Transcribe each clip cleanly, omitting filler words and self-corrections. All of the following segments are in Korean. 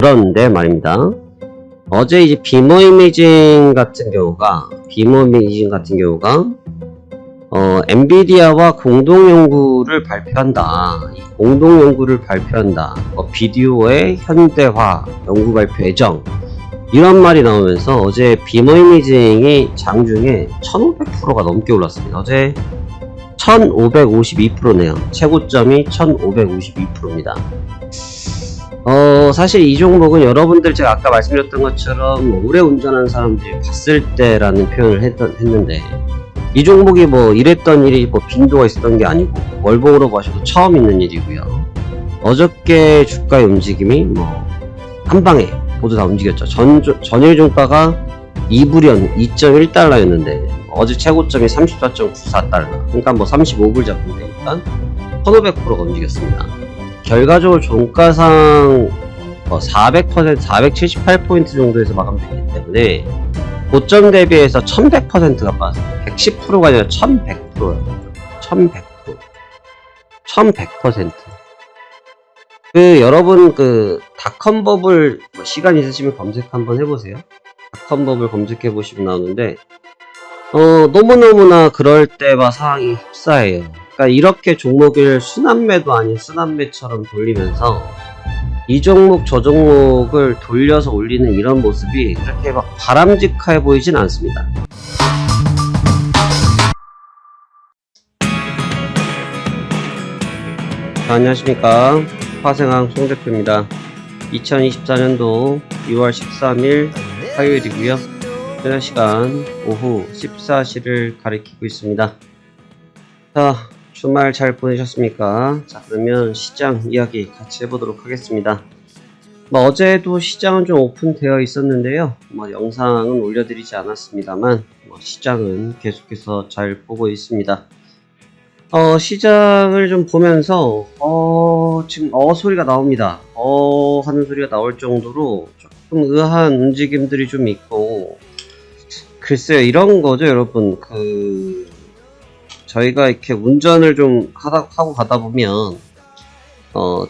그런데 말입니다. 어제 이제 비머 이미징 같은 경우가 엔비디아와 공동 연구를 발표한다. 이 공동 연구를 발표한다. 비디오의 현대화 연구 발표 예정. 이런 말이 나오면서 어제 비머 이미징이 장중에 1500%가 넘게 올랐습니다. 어제 1552%네요. 최고점이 1552%입니다. 사실 이 종목은 여러분들 제가 아까 말씀드렸던 것처럼 오래 운전하는 사람들이 봤을 때라는 표현을 했는데 이 종목이 이랬던 일이 빈도가 있었던 게 아니고 월봉으로 보셔도 처음 있는 일이고요. 어저께 주가의 움직임이 한방에 모두 다 움직였죠. 전일 종가가 2불연 2.1달러였는데 어제 최고점이 34.94달러, 그러니까 35불 잡으면 되니까 1500%가 움직였습니다. 결과적으로 종가상 400%, 478포인트 정도에서 마감됐기 때문에 고점 대비해서 1100%가 빠졌어요. 110%가 아니라 1100%예요. 1100%. 여러분 닷컴 버블 시간 있으시면 검색 한번 해보세요. 닷컴 버블 검색해 보시면 나오는데 너무너무나 그럴 때와 상황이 흡사해요. 그러니까 이렇게 종목을 순환매도 아닌 순환매처럼 돌리면서 이 종목 저 종목을 돌려서 올리는 이런 모습이 그렇게 바람직해 보이진 않습니다. 안녕하십니까, 화생항 송대표입니다. 2024년도 6월 13일 화요일이고요. 현재 시간 오후 14시를 가리키고 있습니다. 자, 주말 잘 보내셨습니까? 자, 그러면 시장 이야기 같이 해보도록 하겠습니다. 어제도 시장은 좀 오픈되어 있었는데요. 영상은 올려드리지 않았습니다만 시장은 계속해서 잘 보고 있습니다. 시장을 좀 보면서 지금 소리가 나옵니다. 하는 소리가 나올 정도로 조금 의아한 움직임들이 좀 있고, 글쎄요, 이런 거죠, 여러분. 저희가 이렇게 운전을 좀 하고 가다 보면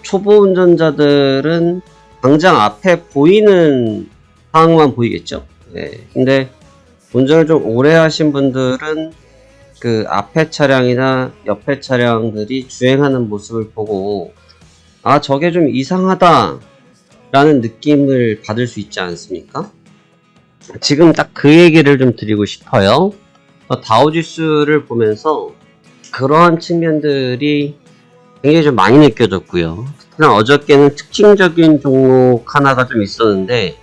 초보 운전자들은 당장 앞에 보이는 상황만 보이겠죠. 네. 근데 운전을 좀 오래 하신 분들은 앞에 차량이나 옆에 차량들이 주행하는 모습을 보고 저게 좀 이상하다 라는 느낌을 받을 수 있지 않습니까? 지금 딱 그 얘기를 좀 드리고 싶어요. 다우지수를 보면서 그러한 측면들이 굉장히 좀 많이 느껴졌고요. 특히나 어저께는 특징적인 종목 하나가 좀 있었는데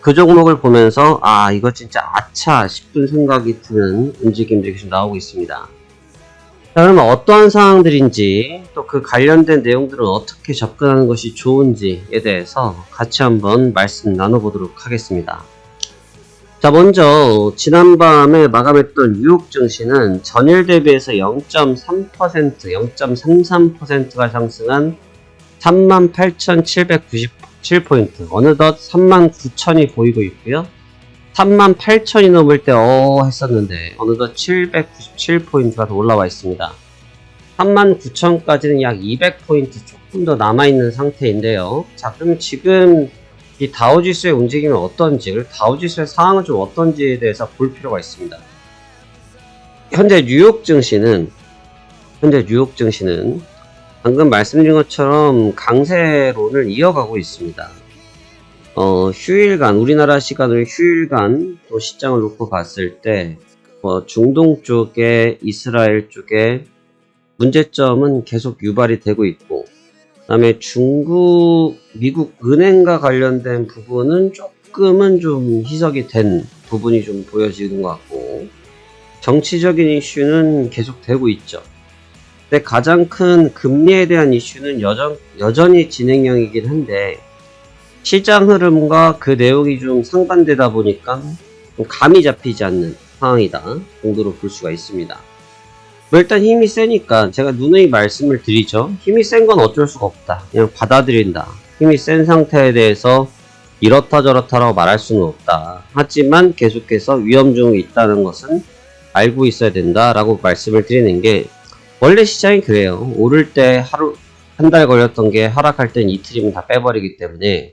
그 종목을 보면서 이거 진짜 아차 싶은 생각이 드는 움직임들이 좀 나오고 있습니다. 자, 그러면 어떠한 상황들인지 또 그 관련된 내용들은 어떻게 접근하는 것이 좋은지에 대해서 같이 한번 말씀 나눠보도록 하겠습니다. 자, 먼저 지난밤에 마감했던 뉴욕 증시는 전일 대비해서 0.3%, 0.33%가 상승한 38,797포인트, 어느덧 39,000이 보이고 있고요. 38,000이 넘을 때 했었는데 어느덧 797포인트가 더 올라와 있습니다. 39,000까지는 약 200포인트 조금 더 남아있는 상태인데요. 자, 그럼 지금 이 다우지수의 움직임이 어떤지, 그리고 다우지수의 상황은 좀 어떤지에 대해서 볼 필요가 있습니다. 현재 뉴욕 증시는 방금 말씀드린 것처럼 강세론을 이어가고 있습니다. 휴일간, 우리나라 시간으로 휴일간 또 시장을 놓고 봤을 때 중동 쪽에, 이스라엘 쪽에 문제점은 계속 유발이 되고 있고, 그 다음에 중국, 미국 은행과 관련된 부분은 조금은 좀 희석이 된 부분이 좀 보여지는 것 같고, 정치적인 이슈는 계속 되고 있죠. 근데 가장 큰 금리에 대한 이슈는 여전히 진행형이긴 한데, 시장 흐름과 그 내용이 좀 상반되다 보니까 좀 감이 잡히지 않는 상황이다 정도로 볼 수가 있습니다. 일단 힘이 세니까 제가 누누이 말씀을 드리죠. 힘이 센 건 어쩔 수가 없다. 그냥 받아들인다. 힘이 센 상태에 대해서 이렇다 저렇다라고 말할 수는 없다. 하지만 계속해서 위험중이 있다는 것은 알고 있어야 된다라고 말씀을 드리는 게, 원래 시장이 그래요. 오를 때 한 달 걸렸던 게 하락할 땐 이틀이면 다 빼버리기 때문에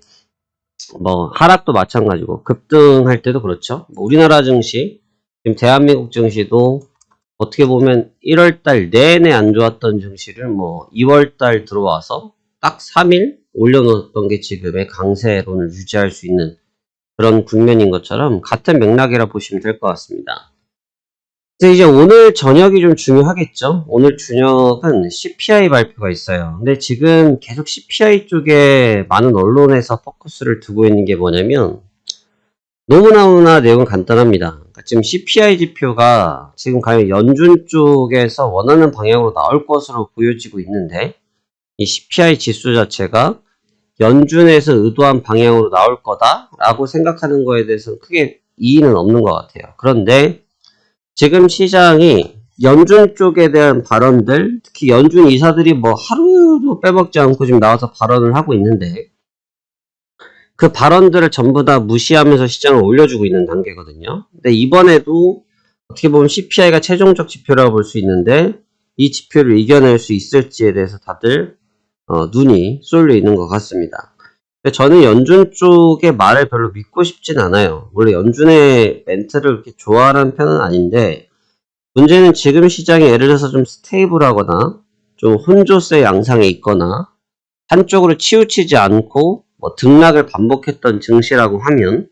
뭐 하락도 마찬가지고 급등할 때도 그렇죠. 뭐 우리나라 증시, 지금 대한민국 증시도 어떻게 보면 1월달 내내 안 좋았던 증시를 뭐 2월달 들어와서 딱 3일 올려놓았던 게 지금의 강세론을 유지할 수 있는 그런 국면인 것처럼 같은 맥락이라 보시면 될 것 같습니다. 이제 오늘 저녁이 좀 중요하겠죠. 오늘 저녁은 CPI 발표가 있어요. 근데 지금 계속 CPI 쪽에 많은 언론에서 포커스를 두고 있는 게 뭐냐면 너무나 내용은 간단합니다. 그러니까 지금 CPI 지표가 지금 과연 연준 쪽에서 원하는 방향으로 나올 것으로 보여지고 있는데 이 CPI 지수 자체가 연준에서 의도한 방향으로 나올 거다라고 생각하는 거에 대해서는 크게 이의는 없는 것 같아요. 그런데 지금 시장이 연준 쪽에 대한 발언들, 특히 연준 이사들이 뭐 하루도 빼먹지 않고 지금 나와서 발언을 하고 있는데 그 발언들을 전부 다 무시하면서 시장을 올려주고 있는 단계거든요. 근데 이번에도 어떻게 보면 CPI가 최종적 지표라고 볼 수 있는데 이 지표를 이겨낼 수 있을지에 대해서 다들 눈이 쏠려 있는 것 같습니다. 근데 저는 연준 쪽의 말을 별로 믿고 싶진 않아요. 원래 연준의 멘트를 그렇게 좋아하는 편은 아닌데 문제는 지금 시장이 예를 들어서 좀 스테이블하거나 좀 혼조세 양상에 있거나 한쪽으로 치우치지 않고 뭐 등락을 반복했던 증시라고 하면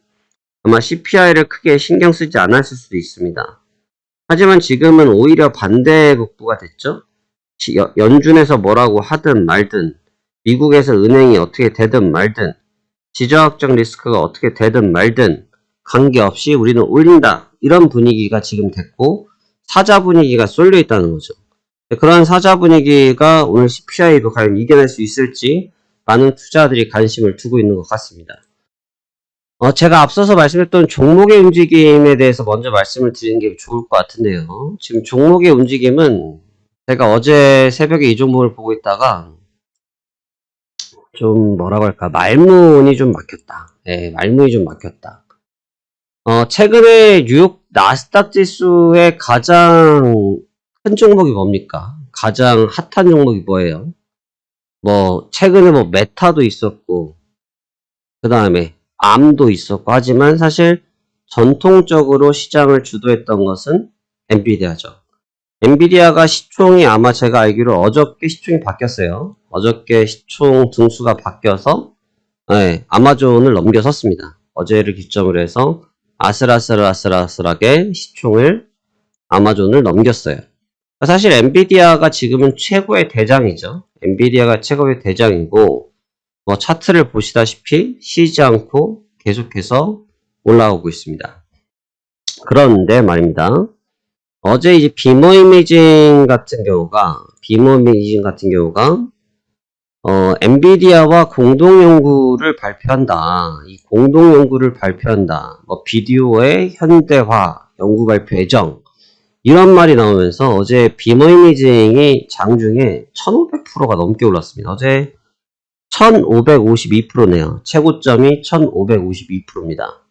아마 CPI를 크게 신경 쓰지 않았을 수도 있습니다. 하지만 지금은 오히려 반대 국부가 됐죠. 연준에서 뭐라고 하든 말든 미국에서 은행이 어떻게 되든 말든 지정학적 리스크가 어떻게 되든 말든 관계없이 우리는 올린다. 이런 분위기가 지금 됐고 사자 분위기가 쏠려 있다는 거죠. 그런 사자 분위기가 오늘 CPI도 과연 이겨낼 수 있을지 많은 투자자들이 관심을 두고 있는 것 같습니다. 제가 앞서서 말씀했던 종목의 움직임에 대해서 먼저 말씀을 드리는 게 좋을 것 같은데요. 지금 종목의 움직임은 제가 어제 새벽에 이 종목을 보고 있다가 좀 뭐라고 할까 말문이 좀 막혔다. 네, 말문이 좀 막혔다. 최근에 뉴욕 나스닥 지수의 가장 큰 종목이 뭡니까? 가장 핫한 종목이 뭐예요? 뭐 최근에 뭐 메타도 있었고 그 다음에 암도 있었고 하지만 사실 전통적으로 시장을 주도했던 것은 엔비디아죠. 엔비디아가 시총이 아마 제가 알기로 어저께 시총이 바뀌었어요. 어저께 시총 등수가 바뀌어서 네, 아마존을 넘겨섰습니다. 어제를 기점으로 해서 아슬아슬하게 시총을 아마존을 넘겼어요. 사실 엔비디아가 지금은 최고의 대장이죠. 엔비디아가 최고의 대장이고 뭐 차트를 보시다시피 쉬지 않고 계속해서 올라오고 있습니다. 그런데 말입니다. 어제 이제 비머 이미징 같은 경우가 엔비디아와 공동 연구를 발표한다. 이 공동 연구를 발표한다. 뭐 비디오의 현대화 연구 발표 예정 이런 말이 나오면서 어제 비머 이미징이 장중에 1500%가 넘게 올랐습니다. 어제 1552%네요. 최고점이 1552%입니다.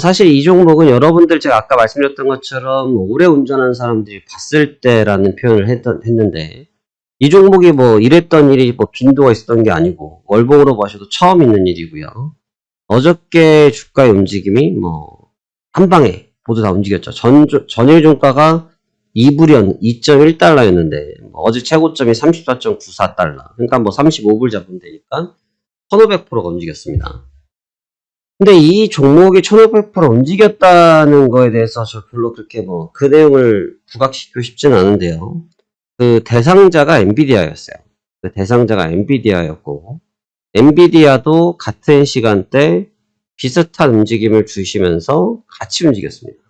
사실 이 종목은 여러분들 제가 아까 말씀드렸던 것처럼 오래 운전하는 사람들이 봤을 때라는 표현을 했는데 이 종목이 뭐 이랬던 일이 뭐 빈도가 있었던 게 아니고 월봉으로 보셔도 처음 있는 일이고요. 어저께 주가의 움직임이 뭐 한방에 모두 다 움직였죠. 전일 종가가 2불연 2.1달러였는데 어제 최고점이 34.94달러. 그러니까 뭐 35불 잡으면 되니까 1500%가 움직였습니다. 근데 이 종목이 1500% 움직였다는 거에 대해서 저 별로 그렇게 뭐 그 내용을 부각시키고 싶진 않은데요. 그 대상자가 엔비디아였어요. 그 대상자가 엔비디아였고 엔비디아도 같은 시간대 비슷한 움직임을 주시면서 같이 움직였습니다.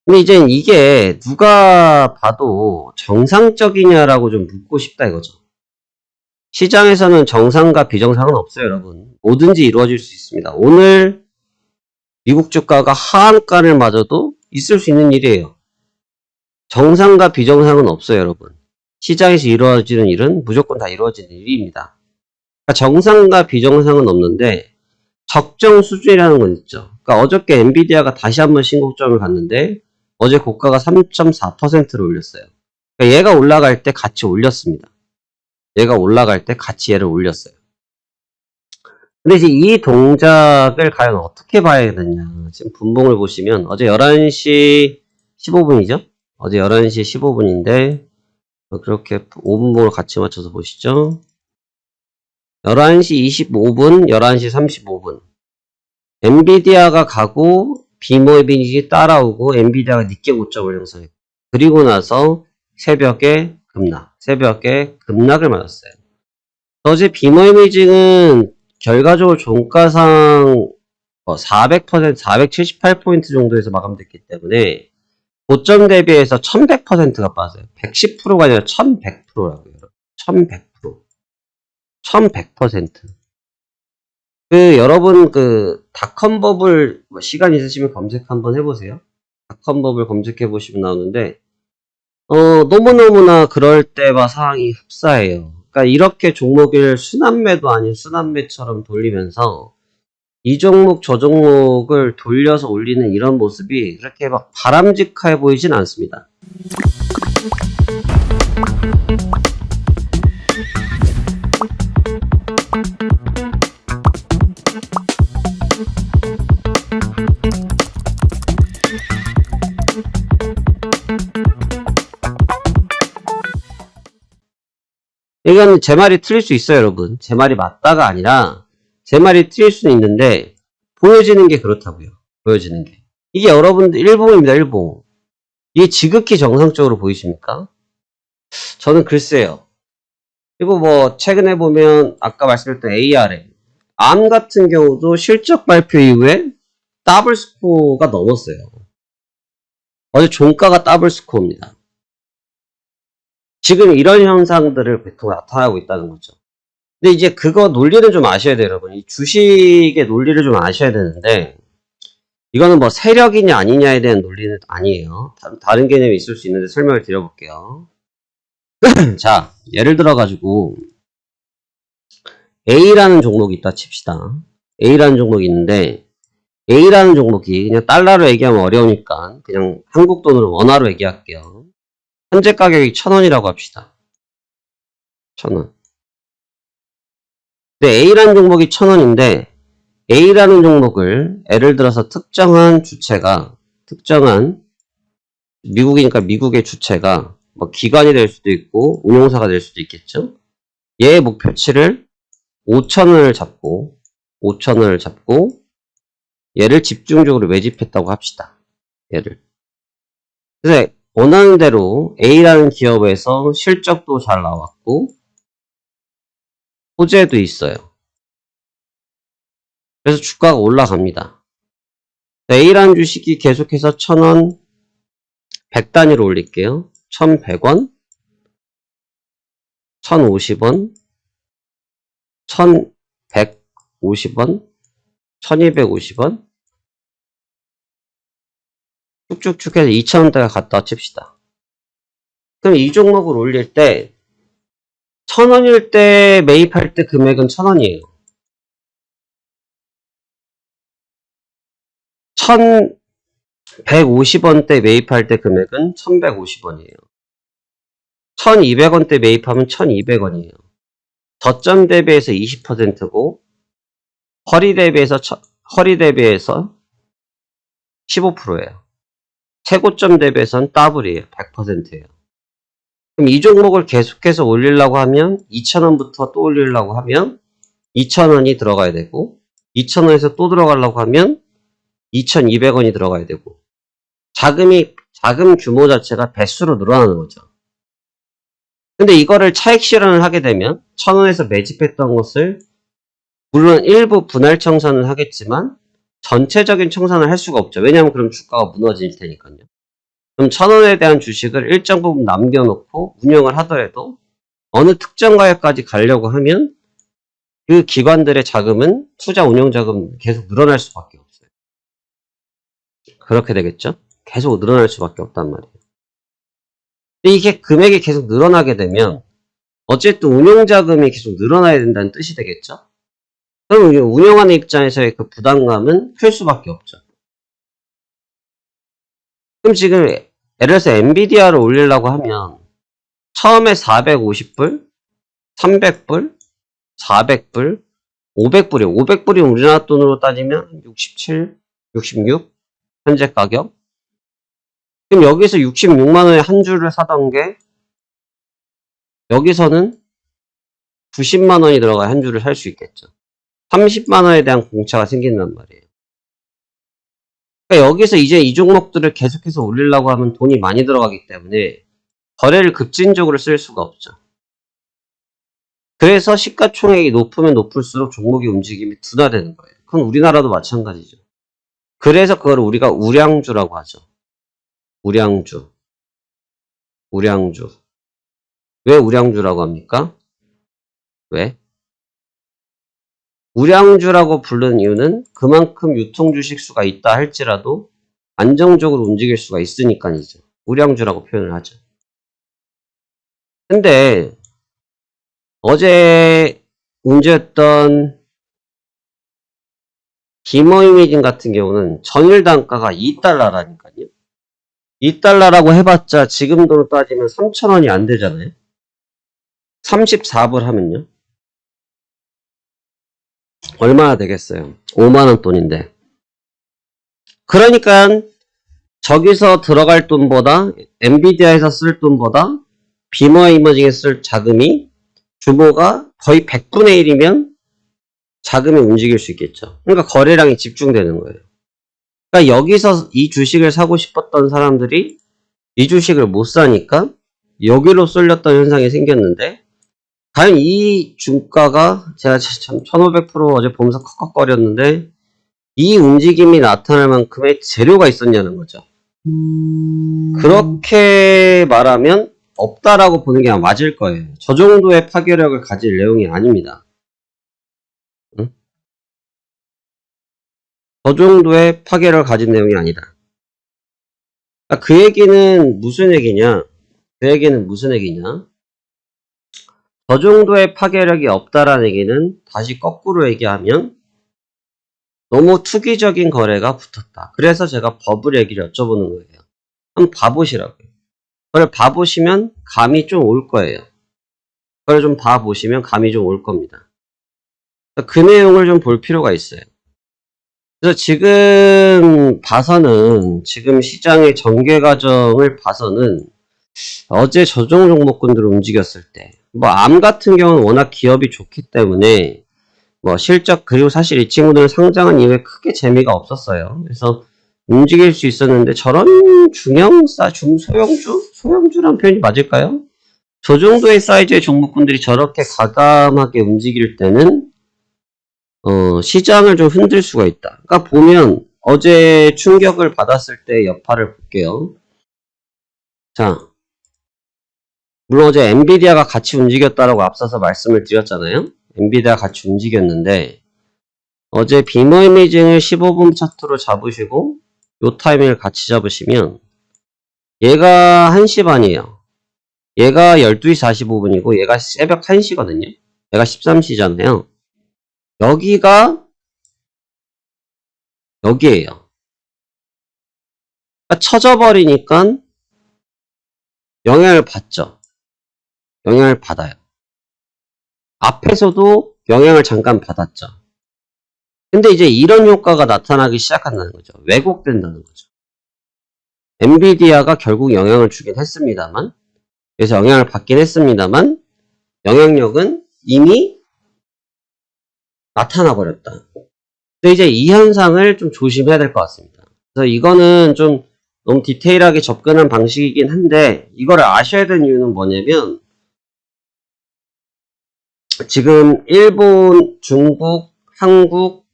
근데 이제 이게 누가 봐도 정상적이냐라고 좀 묻고 싶다 이거죠. 시장에서는 정상과 비정상은 없어요, 여러분. 뭐든지 이루어질 수 있습니다. 오늘 미국 주가가 하한가를 맞아도 있을 수 있는 일이에요. 정상과 비정상은 없어요, 여러분. 시장에서 이루어지는 일은 무조건 다 이루어지는 일입니다. 그러니까 정상과 비정상은 없는데 적정 수준이라는 건 있죠. 그러니까 어저께 엔비디아가 다시 한번 신고점을 갔는데 어제 고가가 3.4%를 올렸어요. 그러니까 얘가 올라갈 때 같이 올렸습니다. 얘가 올라갈 때 같이 얘를 올렸어요. 근데 이제 이 동작을 과연 어떻게 봐야 되느냐. 지금 분봉을 보시면 어제 11시 15분이죠? 어제 11시 15분인데 그렇게 5분봉을 같이 맞춰서 보시죠. 11시 25분, 11시 35분. 엔비디아가 가고 비모이빙이 따라오고 엔비디아가 늦게 고점을 형성했고 그리고 나서 새벽에 급락을 맞았어요. 어제 비모이밍은 결과적으로 종가상 400%, 478포인트 정도에서 마감됐기 때문에 고점 대비해서 1100%가 빠져요. 110%가 아니라 1100%라고요. 1100%. 1100%. 여러분, 닷컴 버블, 시간 있으시면 검색 한번 해보세요. 닷컴 버블 검색해보시면 나오는데, 너무너무나 그럴 때와 상황이 흡사해요. 그러니까 이렇게 종목을 순환매도 아닌 순환매처럼 돌리면서, 이 종목, 저 종목을 돌려서 올리는 이런 모습이 그렇게 막 바람직해 보이진 않습니다. 이건 제 말이 틀릴 수 있어요, 여러분. 제 말이 맞다가 아니라 제 말이 틀릴 수는 있는데 보여지는 게 그렇다고요. 보여지는 게. 이게 여러분들 일봉입니다, 일봉. 이게 지극히 정상적으로 보이십니까? 저는 글쎄요. 그리고 뭐 최근에 보면 아까 말씀드렸던 ARM, 암 같은 경우도 실적 발표 이후에 더블 스코어가 넘었어요. 어제 종가가 더블 스코어입니다. 지금 이런 현상들을 보통 나타나고 있다는 거죠. 근데 이제 그거 논리는 좀 아셔야 돼요, 여러분. 이 주식의 논리를 좀 아셔야 되는데, 이거는 뭐 세력이냐 아니냐에 대한 논리는 아니에요. 다른 개념이 있을 수 있는데 설명을 드려볼게요. 자, 예를 들어가지고, A라는 종목이 있다 칩시다. A라는 종목이 있는데, A라는 종목이 그냥 달러로 얘기하면 어려우니까, 그냥 한국 돈으로 원화로 얘기할게요. 현재 가격이 1,000원이라고 합시다. 1,000원. 근데 A라는 종목이 1,000원인데 A라는 종목을 예를 들어서 특정한 미국이니까 미국의 주체가 뭐 기관이 될 수도 있고 운용사가 될 수도 있겠죠. 얘의 목표치를 5,000원을 잡고 얘를 집중적으로 매집했다고 합시다. 얘를. 그래서 원하는 대로 A라는 기업에서 실적도 잘 나왔고 호재도 있어요. 그래서 주가가 올라갑니다. A라는 주식이 계속해서 1,000원 100단위로 올릴게요. 1,100원 1,050원 1,150원 1,250원 쭉쭉쭉 해서 2,000원대가 갔다 칩시다. 그럼 이 종목을 올릴 때 1,000원일 때 매입할 때 금액은 1,000원이에요. 1,150원대 매입할 때 금액은 1,150원이에요. 1,200원대 매입하면 1,200원이에요. 저점 대비해서 20%고 허리 대비해서 15%예요. 최고점 대비해서는 더블이에요. 100%예요. 그럼 이 종목을 계속해서 올리려고 하면 2,000원부터 또 올리려고 하면 2,000원이 들어가야 되고 2,000원에서 또 들어가려고 하면 2,200원이 들어가야 되고 자금 규모 자체가 배수로 늘어나는 거죠. 근데 이거를 차익 실현을 하게 되면 1,000원에서 매집했던 것을 물론 일부 분할 청산을 하겠지만 전체적인 청산을 할 수가 없죠. 왜냐하면 그럼 주가가 무너질 테니까요. 그럼 1,000원에 대한 주식을 일정 부분 남겨놓고 운영을 하더라도 어느 특정 가격까지 가려고 하면 그 기관들의 자금은 투자 운영 자금 계속 늘어날 수밖에 없어요. 그렇게 되겠죠? 계속 늘어날 수밖에 없단 말이에요. 근데 이게 금액이 계속 늘어나게 되면 어쨌든 운용 자금이 계속 늘어나야 된다는 뜻이 되겠죠? 그럼 운영하는 입장에서의 그 부담감은 클 수밖에 없죠. 그럼 지금 예를 들어서 엔비디아를 올리려고 하면 처음에 450불, 300불, 400불, 500불이요. 500불이 우리나라 돈으로 따지면 67, 66 현재 가격. 그럼 여기서 66만원에 한 주를 사던 게 여기서는 90만원이 들어가야 한 주를 살 수 있겠죠. 30만원에 대한 공차가 생긴단 말이에요. 그러니까 여기서 이제 이 종목들을 계속해서 올리려고 하면 돈이 많이 들어가기 때문에 거래를 급진적으로 쓸 수가 없죠. 그래서 시가총액이 높으면 높을수록 종목의 움직임이 둔화되는 거예요. 그건 우리나라도 마찬가지죠. 그래서 그걸 우리가 우량주라고 하죠. 우량주. 우량주. 왜 우량주라고 합니까? 왜? 우량주라고 부르는 이유는 그만큼 유통 주식수가 있다 할지라도 안정적으로 움직일 수가 있으니까이죠. 우량주라고 표현을 하죠. 근데 어제 문제였던 비머이미징 같은 경우는 전일 단가가 2달러라니까요. 2달러라고 해봤자 지금 돈으로 따지면 3,000원이 안 되잖아요. 34불 하면요. 얼마나 되겠어요? 5만원 돈인데. 그러니까 저기서 들어갈 돈보다 엔비디아에서 쓸 돈보다 비머이머징에 쓸 자금이 규모가 거의 100분의 1이면 자금이 움직일 수 있겠죠. 그러니까 거래량이 집중되는 거예요. 그러니까 여기서 이 주식을 사고 싶었던 사람들이 이 주식을 못 사니까 여기로 쏠렸던 현상이 생겼는데 과연 이 주가가 제가 참 1500% 어제 보면서 컥컥거렸는데 이 움직임이 나타날 만큼의 재료가 있었냐는 거죠. 그렇게 말하면 없다라고 보는 게 맞을 거예요. 저 정도의 파괴력을 가질 내용이 아닙니다. 응? 저 정도의 파괴력을 가진 내용이 아니다. 그러니까 그 얘기는 무슨 얘기냐? 그 얘기는 무슨 얘기냐? 저 정도의 파괴력이 없다라는 얘기는 다시 거꾸로 얘기하면 너무 투기적인 거래가 붙었다. 그래서 제가 버블 얘기를 여쭤보는 거예요. 한번 봐보시라고요. 그걸 봐보시면 감이 좀 올 거예요. 그걸 좀 봐보시면 감이 좀 올 겁니다. 그 내용을 좀 볼 필요가 있어요. 그래서 지금 봐서는, 지금 시장의 전개 과정을 봐서는 어제 저종 종목군들 움직였을 때, 뭐 암 같은 경우는 워낙 기업이 좋기 때문에 뭐 실적, 그리고 사실 이 친구들은 상장한 이후에 크게 재미가 없었어요. 그래서 움직일 수 있었는데 저런 소형주란 표현이 맞을까요? 저 정도의 사이즈의 종목군들이 저렇게 과감하게 움직일 때는 시장을 좀 흔들 수가 있다. 그러니까 보면 어제 충격을 받았을 때 여파를 볼게요. 자, 물론 어제 엔비디아가 같이 움직였다라고 앞서서 말씀을 드렸잖아요. 엔비디아 같이 움직였는데 어제 비머이미징을 15분 차트로 잡으시고 요 타이밍을 같이 잡으시면 얘가 1시 반이에요. 얘가 12시 45분이고 얘가 새벽 1시거든요. 얘가 13시잖아요. 여기가 여기에요. 그러니까 쳐져버리니까 영향을 받죠. 영향을 받아요. 앞에서도 영향을 잠깐 받았죠. 근데 이제 이런 효과가 나타나기 시작한다는 거죠. 왜곡된다는 거죠. 엔비디아가 결국 영향을 주긴 했습니다만, 그래서 영향을 받긴 했습니다만, 영향력은 이미 나타나 버렸다. 근데 이제 이 현상을 좀 조심해야 될 것 같습니다. 그래서 이거는 좀 너무 디테일하게 접근한 방식이긴 한데, 이거를 아셔야 되는 이유는 뭐냐면, 지금 일본, 중국, 한국,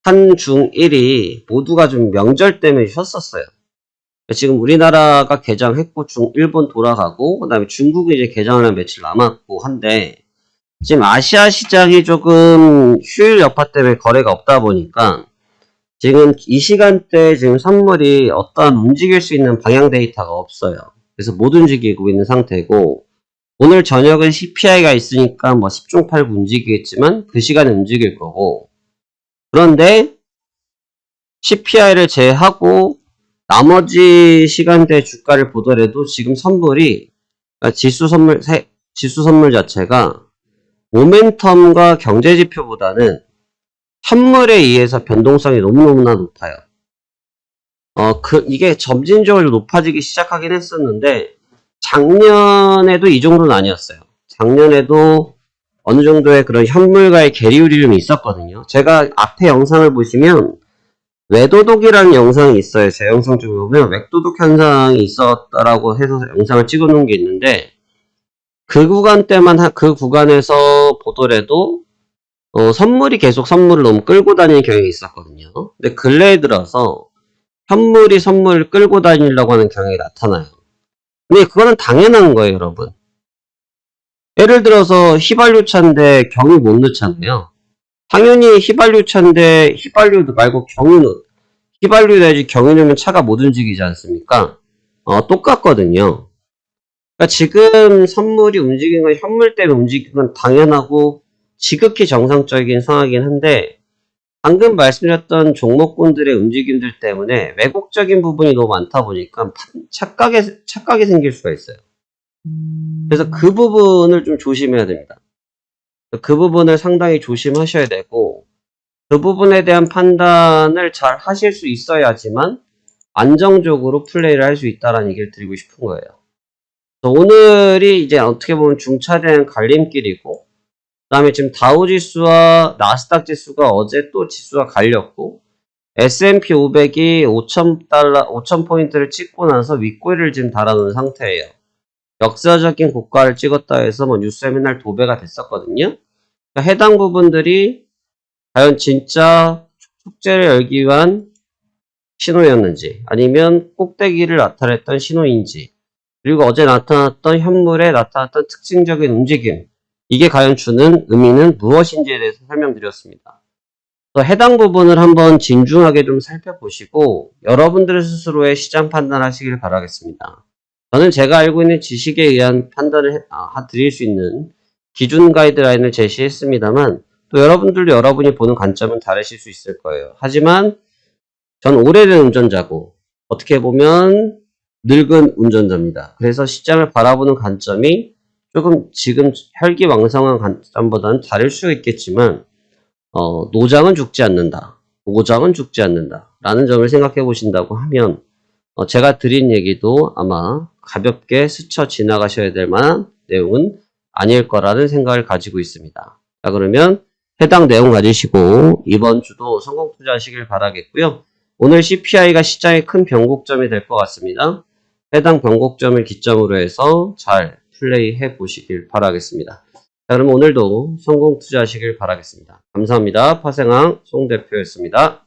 한중일이 모두가 좀 명절 때문에 쉬었었어요. 지금 우리나라가 개장했고 일본 돌아가고 그 다음에 중국이 이제 개장을 한 며칠 남았고 한데 지금 아시아 시장이 조금 휴일 여파 때문에 거래가 없다 보니까 지금 이 시간대에 지금 선물이 어떠한 움직일 수 있는 방향 데이터가 없어요. 그래서 못 움직이고 있는 상태고 오늘 저녁은 CPI가 있으니까 뭐 10중 8구 움직이겠지만 그 시간에 움직일 거고 그런데 CPI를 제외하고 나머지 시간대 주가를 보더라도 지금 선물이 지수 선물 자체가 모멘텀과 경제지표보다는 현물에 의해서 변동성이 너무너무나 높아요. 이게 점진적으로 높아지기 시작하긴 했었는데, 작년에도 이 정도는 아니었어요. 작년에도 어느 정도의 그런 현물과의 계리율이 좀 있었거든요. 제가 앞에 영상을 보시면, 외도독이라는 영상이 있어요. 제 영상 중에 보면, 외도독 현상이 있었다라고 해서 영상을 찍어 놓은 게 있는데, 그 구간 때만, 그 구간에서 보더라도, 선물이 계속 선물을 너무 끌고 다니는 경향이 있었거든요. 근데 근래에 들어서, 현물이 선물을 끌고 다니려고 하는 경향이 나타나요. 근데 그거는 당연한 거예요, 여러분. 예를 들어서 휘발유차인데 경유 못 넣잖아요. 당연히 휘발유차인데 휘발유 말고 경유 넣. 휘발유 내지 경유 넣으면 차가 못 움직이지 않습니까? 똑같거든요. 그러니까 지금 선물이 움직이는 건 현물 때문에 움직이는 건 당연하고 지극히 정상적인 상황이긴 한데, 방금 말씀드렸던 종목군들의 움직임들 때문에 왜곡적인 부분이 너무 많다 보니까 착각이 생길 수가 있어요. 그래서 그 부분을 좀 조심해야 됩니다. 그 부분을 상당히 조심하셔야 되고, 그 부분에 대한 판단을 잘 하실 수 있어야지만 안정적으로 플레이를 할 수 있다는 얘기를 드리고 싶은 거예요. 오늘이 이제 어떻게 보면 중차대한 갈림길이고, 그 다음에 지금 다우지수와 나스닥 지수가 어제 또 지수가 갈렸고, S&P 500이 5,000포인트를 찍고 나서 윗꼬리를 지금 달아놓은 상태예요. 역사적인 고가를 찍었다 해서 뭐 뉴스에 맨날 도배가 됐었거든요. 그러니까 해당 부분들이 과연 진짜 축제를 열기 위한 신호였는지, 아니면 꼭대기를 나타냈던 신호인지, 그리고 어제 나타났던 현물에 나타났던 특징적인 움직임, 이게 과연 주는 의미는 무엇인지에 대해서 설명드렸습니다. 해당 부분을 한번 진중하게 좀 살펴보시고 여러분들 스스로의 시장 판단하시길 바라겠습니다. 저는 제가 알고 있는 지식에 의한 판단을 드릴 수 있는 기준 가이드라인을 제시했습니다만, 또 여러분들도 여러분이 보는 관점은 다르실 수 있을 거예요. 하지만 전 오래된 운전자고 어떻게 보면 늙은 운전자입니다. 그래서 시장을 바라보는 관점이 조금 지금 혈기왕성한 관점보다는 다를 수 있겠지만, 노장은 죽지 않는다, 노장은 죽지 않는다 라는 점을 생각해 보신다고 하면, 제가 드린 얘기도 아마 가볍게 스쳐 지나가셔야 될 만한 내용은 아닐 거라는 생각을 가지고 있습니다. 자, 그러면 해당 내용 가지시고 이번 주도 성공 투자하시길 바라겠고요. 오늘 CPI가 시장의 큰 변곡점이 될 것 같습니다. 해당 변곡점을 기점으로 해서 잘 플레이해 보시길 바라겠습니다. 자, 그럼 오늘도 성공 투자하시길 바라겠습니다. 감사합니다. 파생왕 송 대표였습니다.